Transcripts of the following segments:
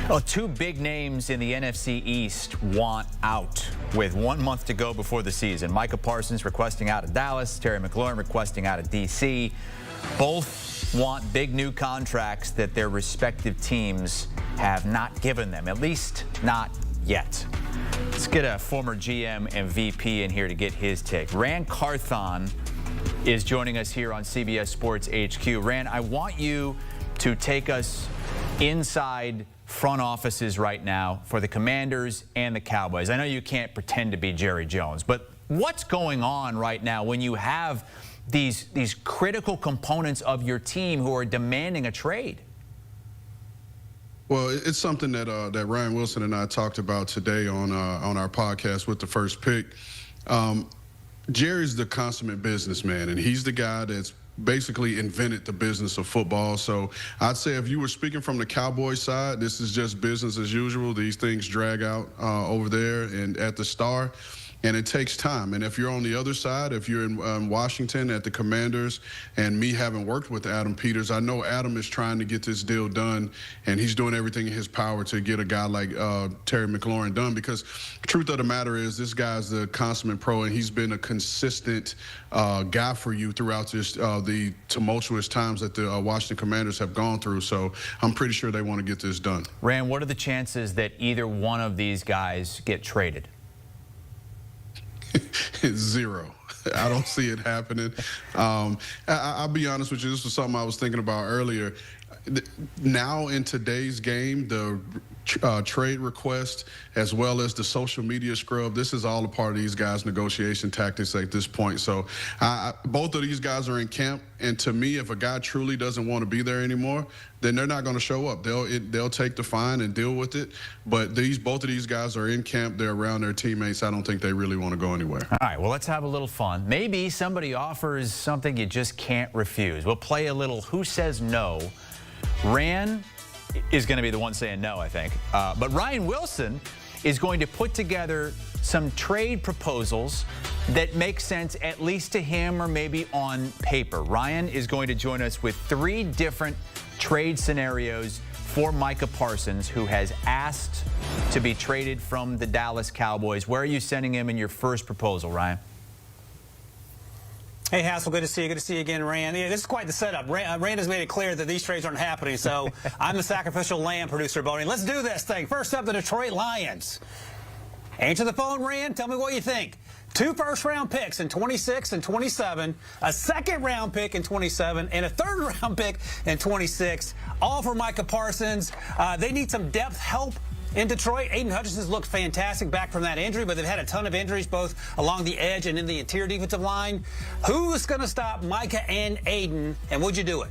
Well, two big names in the NFC East want out with 1 month to go before the season. Micah Parsons requesting out of Dallas, Terry McLaurin requesting out of D.C. Both want big new contracts that their respective teams have not given them, at least not yet. Let's get a former GM and VP in here to get his take. Rand Carthon is joining us here on CBS Sports HQ. Rand, I want you to take us inside front offices right now for the Commanders and the Cowboys. I know you can't pretend to be Jerry Jones, but what's going on right now when you have these critical components of your team who are demanding a trade? Well, it's something that that Ryan Wilson and I talked about today on our podcast with the first pick. Jerry's the consummate businessman, and he's the guy that's basically invented the business of football. So I'd say if you were speaking from the Cowboys side, this is just business as usual. These things drag out over there and at the Star, and it takes time. And if you're on the other side, if you're in Washington at the Commanders, and me having worked with Adam Peters, I know Adam is trying to get this deal done, and he's doing everything in his power to get a guy like Terry McLaurin done, because the truth of the matter is this guy's the consummate pro, and he's been a consistent guy for you throughout this, the tumultuous times that the Washington Commanders have gone through. So I'm pretty sure they want to get this done. Rand, what are the chances that either one of these guys get traded? Zero. I don't see it happening. I'll be honest with you. This was something I was thinking about earlier. Now in today's game, the trade request as well as the social media scrub, this is all a part of these guys' negotiation tactics at this point. So both of these guys are in camp, and to me, if a guy truly doesn't want to be there anymore, then they're not going to show up. They'll take the fine and deal with it. But both of these guys are in camp. They're around their teammates. I don't think they really want to go anywhere. All right, well, let's have a little fun. Maybe somebody offers something you just can't refuse. We'll play a little Who Says No. Rand is going to be the one saying no, I think. But Ryan Wilson is going to put together some trade proposals that make sense, at least to him or maybe on paper. Ryan is going to join us with 3 different trade scenarios for Micah Parsons, who has asked to be traded from the Dallas Cowboys. Where are you sending him in your first proposal, Ryan? Hey, Hassel, good to see you. Good to see you again, Rand. Yeah, this is quite the setup. Rand has made it clear that these trades aren't happening, so I'm the sacrificial lamb, producer Boney. Let's do this thing. First up, the Detroit Lions. Answer the phone, Rand. Tell me what you think. 2 first-round picks in 26 and 27, a second-round pick in 27, and a third-round pick in 26, all for Micah Parsons. They need some depth help in Detroit. Aiden Hutchinson's looked fantastic back from that injury, but they've had a ton of injuries both along the edge and in the interior defensive line. Who's going to stop Micah and Aiden, and would you do it?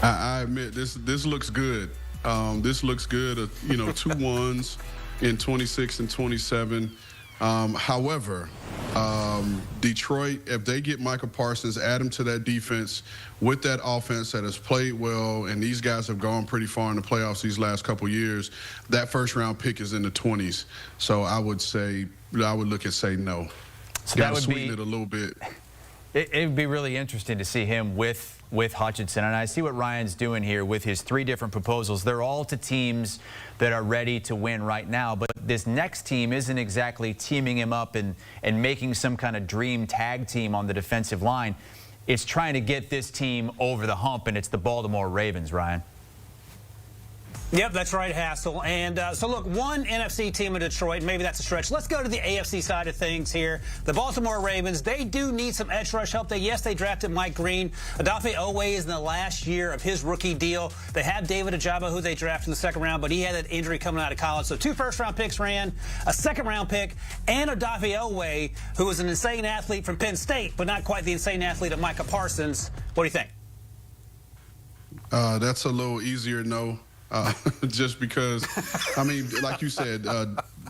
I admit, this looks good. This looks good. 2 ones in 26 and 27. However, Detroit, if they get Micah Parsons, add him to that defense with that offense that has played well, and these guys have gone pretty far in the playoffs these last couple years, that first-round pick is in the 20s. So I would look and say no. So got to sweeten it a little bit. It would be really interesting to see him with Hutchinson. And I see what Ryan's doing here with his 3 different proposals. They're all to teams that are ready to win right now. But this next team isn't exactly teaming him up and making some kind of dream tag team on the defensive line. It's trying to get this team over the hump, and it's the Baltimore Ravens, Ryan. Yep, that's right, Hassel. And so, look, one NFC team in Detroit, maybe that's a stretch. Let's go to the AFC side of things here. The Baltimore Ravens, they do need some edge rush help. Yes, they drafted Mike Green. Odafe Oweh is in the last year of his rookie deal. They have David Ojabo, who they drafted in the second round, but he had that injury coming out of college. So 2 first-round picks, Rand, a second-round pick, and Odafe Oweh, who is an insane athlete from Penn State, but not quite the insane athlete of Micah Parsons. What do you think? That's a little easier no. Just because, I mean, like you said,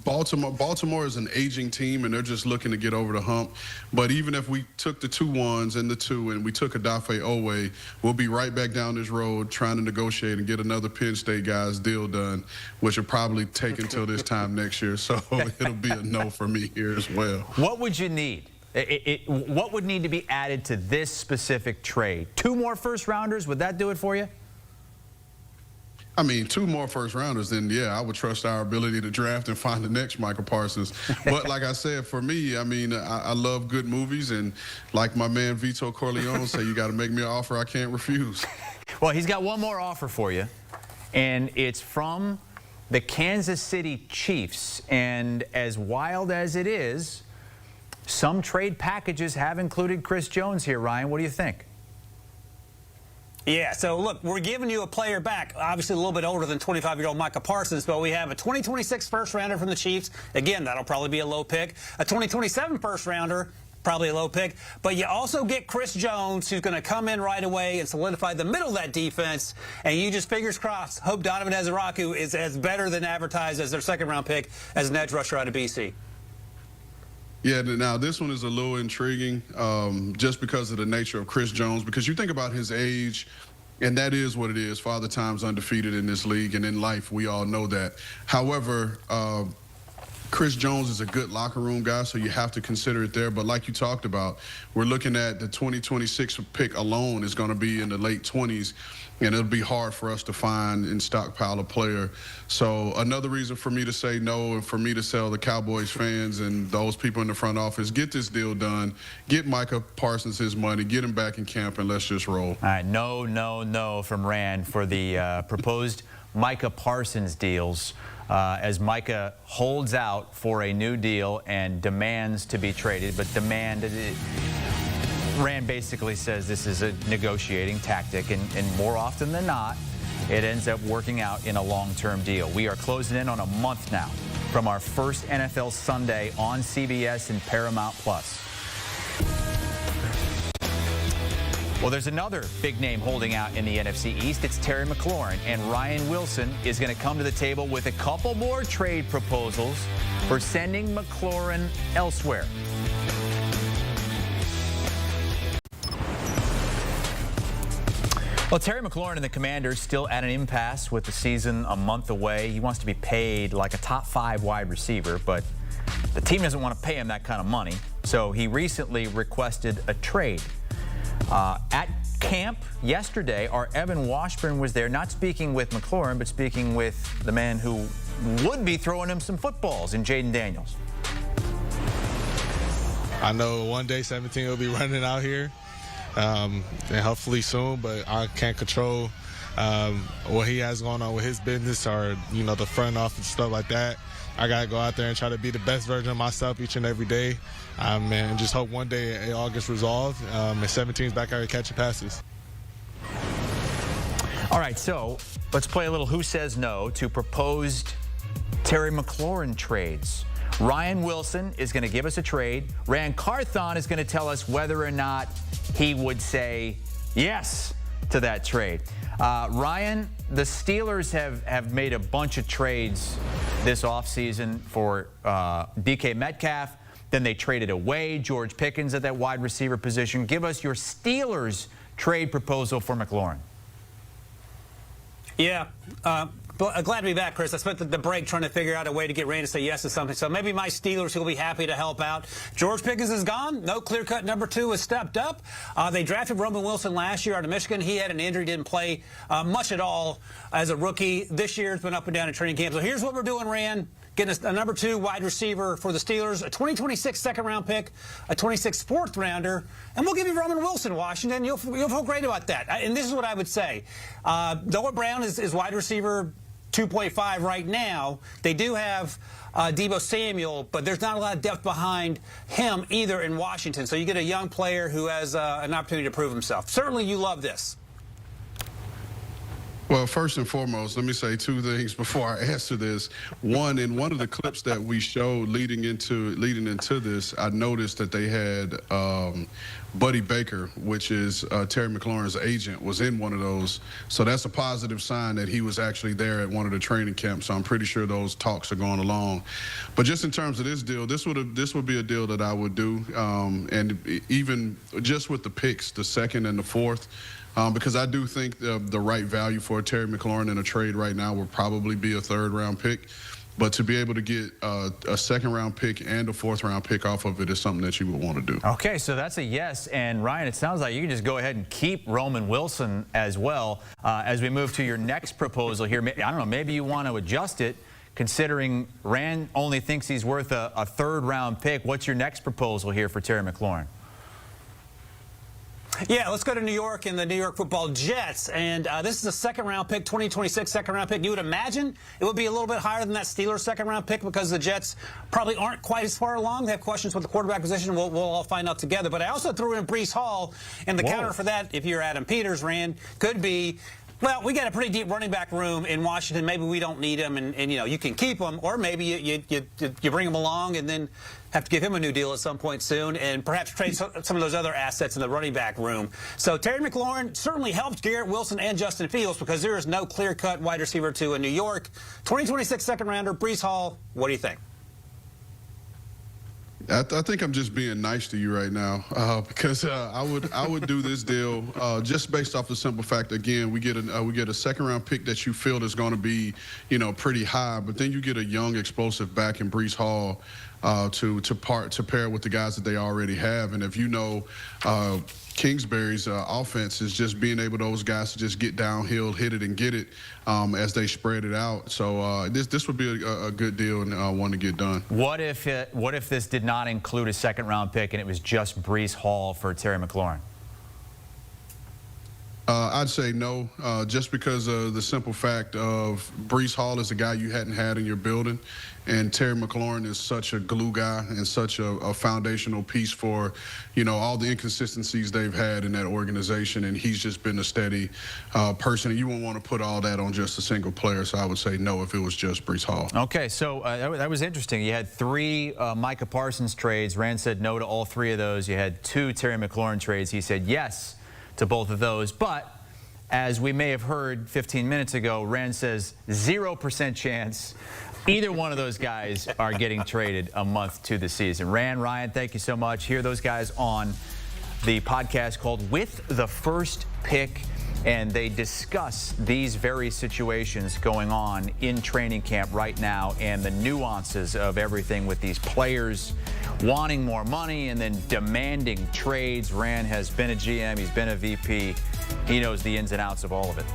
Baltimore is an aging team, and they're just looking to get over the hump. But even if we took the 2 ones and the 2, and we took Odafe Oweh, we'll be right back down this road trying to negotiate and get another Penn State guy's deal done, which will probably take until this time next year. So it'll be a no for me here as well. What would you need? What would need to be added to this specific trade? 2 more first-rounders? Would that do it for you? I mean, 2 more first-rounders, then, yeah, I would trust our ability to draft and find the next Micah Parsons. But like I said, for me, I mean, I love good movies, and like my man Vito Corleone said, you got to make me an offer I can't refuse. Well, he's got one more offer for you, and it's from the Kansas City Chiefs. And as wild as it is, some trade packages have included Chris Jones here. Ryan, what do you think? Yeah, so look, we're giving you a player back, obviously a little bit older than 25-year-old Micah Parsons, but we have a 2026 first-rounder from the Chiefs. Again, that'll probably be a low pick. A 2027 first-rounder, probably a low pick. But you also get Chris Jones, who's going to come in right away and solidify the middle of that defense. And you just, fingers crossed, hope Donovan Ezeraku is as better than advertised as their second-round pick as an edge rusher out of BC. Yeah, now this one is a little intriguing just because of the nature of Chris Jones, because you think about his age, and that is what it is. Father Time's undefeated in this league, and in life, we all know that. However, Chris Jones is a good locker room guy, so you have to consider it there. But like you talked about, we're looking at the 2026 pick alone is going to be in the late 20s, and it'll be hard for us to find and stockpile a player. So another reason for me to say no and for me to tell the Cowboys fans and those people in the front office, get this deal done, get Micah Parsons his money, get him back in camp, and let's just roll. All right, no from Rand for the proposed Micah Parsons deals. As Micah holds out for a new deal and demands to be traded, but Rand basically says this is a negotiating tactic, and more often than not, it ends up working out in a long-term deal. We are closing in on a month now from our first NFL Sunday on CBS and Paramount+. Well, there's another big name holding out in the NFC East. It's Terry McLaurin, and Ryan Wilson is going to come to the table with a couple more trade proposals for sending McLaurin elsewhere. Well, Terry McLaurin and the Commanders still at an impasse with the season a month away. He wants to be paid like a top 5 wide receiver, but the team doesn't want to pay him that kind of money. So he recently requested a trade. At camp yesterday, our Evan Washburn was there, not speaking with McLaurin, but speaking with the man who would be throwing him some footballs in Jaden Daniels. I know one day 17 will be running out here, and hopefully soon, but I can't control what he has going on with his business or, you know, the front office, stuff like that. I got to go out there and try to be the best version of myself each and every day, and just hope one day it all gets resolved, and 17's back out here catching passes. All right, so let's play a little Who Says No to proposed Terry McLaurin trades. Ryan Wilson is going to give us a trade. Rand Carthon is going to tell us whether or not he would say yes to that trade. Ryan, the Steelers have made a bunch of trades this offseason for DK Metcalf. Then they traded away George Pickens at that wide receiver position. Give us your Steelers trade proposal for McLaurin. Yeah. Glad to be back, Chris. I spent the break trying to figure out a way to get Rand to say yes to something. So maybe my Steelers will be happy to help out. George Pickens is gone. No clear-cut number 2 has stepped up. They drafted Roman Wilson last year out of Michigan. He had an injury, didn't play much at all as a rookie. This year it's been up and down in training camp. So here's what we're doing, Rand. Getting a number 2 wide receiver for the Steelers, a 2026 second-round pick, a 26 fourth-rounder, and we'll give you Roman Wilson, Washington. You'll feel great about that. And this is what I would say. Noah Brown is wide receiver 2.5 right now. They do have Deebo Samuel, but there's not a lot of depth behind him either in Washington. So you get a young player who has an opportunity to prove himself. Certainly you love this. Well, first and foremost, let me say 2 things before I answer this. One, in one of the clips that we showed leading into this, I noticed that they had Buddy Baker, which is Terry McLaurin's agent, was in one of those. So that's a positive sign that he was actually there at one of the training camps. So I'm pretty sure those talks are going along. But just in terms of this deal, this would be a deal that I would do, and even just with the picks, the 2nd and the 4th. Because I do think the right value for Terry McLaurin in a trade right now would probably be a 3rd-round pick. But to be able to get a second-round pick and a fourth-round pick off of it is something that you would want to do. Okay, so that's a yes. And Ryan, it sounds like you can just go ahead and keep Roman Wilson as well. As we move to your next proposal here, I don't know, maybe you want to adjust it, considering Rand only thinks he's worth a third-round pick. What's your next proposal here for Terry McLaurin? Yeah, let's go to New York and the New York Football Jets. And this is a second-round pick, 2026 second-round pick. You would imagine it would be a little bit higher than that Steelers second-round pick because the Jets probably aren't quite as far along. They have questions with the quarterback position. We'll all find out together. But I also threw in Breece Hall. And the counter for that, if you're Adam Peters, Rand, could be, well, we got a pretty deep running back room in Washington. Maybe we don't need him, and you know, you can keep him, or maybe you bring him along and then have to give him a new deal at some point soon, and perhaps trade some of those other assets in the running back room. So Terry McLaurin certainly helped Garrett Wilson and Justin Fields because there is no clear-cut wide receiver to New York. 2026 second-rounder, Breece Hall, what do you think? I think I'm just being nice to you right now because I would do this deal just based off the simple fact. Again, we get a second-round pick that you feel is going to be, you know, pretty high, but then you get a young, explosive back in Breece Hall to pair with the guys that they already have. And if you know Kingsbury's offense is just being able those guys to just get downhill, hit it, and get it as they spread it out. So this would be a good deal and one to get done. What if this did not include a second-round pick and it was just Breece Hall for Terry McLaurin? I'd say no, just because of the simple fact of Breece Hall is a guy you hadn't had in your building, and Terry McLaurin is such a glue guy and such a foundational piece for, you know, all the inconsistencies they've had in that organization, and he's just been a steady person. And you won't want to put all that on just a single player, so I would say no if it was just Breece Hall. Okay, so that was interesting. You had 3 Micah Parsons trades. Rand said no to all 3 of those. You had 2 Terry McLaurin trades. He said yes to both of those, but as we may have heard 15 minutes ago, Rand says 0% chance either one of those guys are getting traded a month to the season. Rand, Ryan, thank you so much. Hear those guys on the podcast called With the First Pick, and they discuss these very situations going on in training camp right now and the nuances of everything with these players wanting more money and then demanding trades. Rand has been a GM. He's been a VP. He knows the ins and outs of all of it.